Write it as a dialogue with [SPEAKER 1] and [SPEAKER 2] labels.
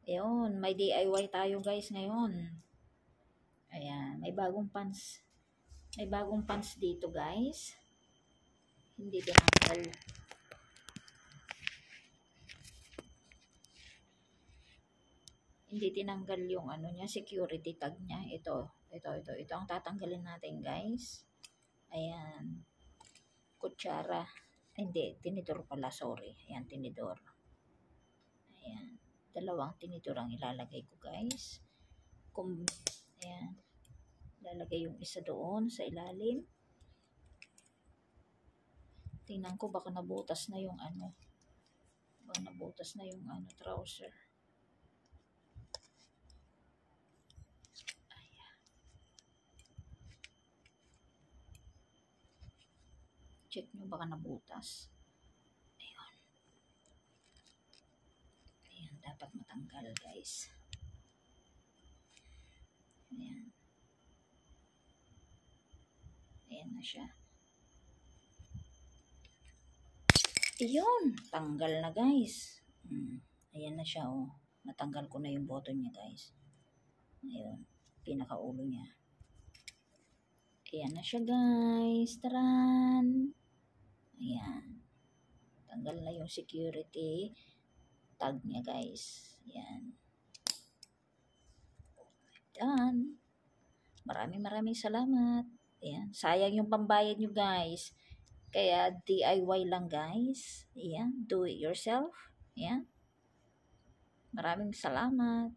[SPEAKER 1] Ayun, may DIY tayo guys ngayon. Ayan, may bagong pants. May bagong pants dito guys. Hindi tinanggal. Hindi tinanggal yung ano niya, security tag niya. Ito ang tatanggalin natin guys. Ayan. Kutsara. Hindi, tinidor pala, sorry. Ayan, tinidor. Ayan. Dalawang tinidor ang ilalagay ko guys. Ayan. Lalagay yung isa doon sa ilalim. Tingnan ko baka nabutas na yung ano. Baka nabutas na yung ano, trouser. Ayan. Check nyo baka nabutas. Ayan. Ayan, dapat matanggal guys. Ayan. Ayan na siya. Ayun, tanggal na guys. Ayan na siya oh. Natanggal ko na yung button niya guys. Ayun, pinakaulo niya. Ayan na siya guys. Taran! Ayan. Tanggal na yung security tag niya guys. Ayan. Done. Maraming salamat. Ayan. Sayang yung pambayad nyo guys. Kaya DIY lang guys. Ayan. Do it yourself. Ayan. Maraming salamat.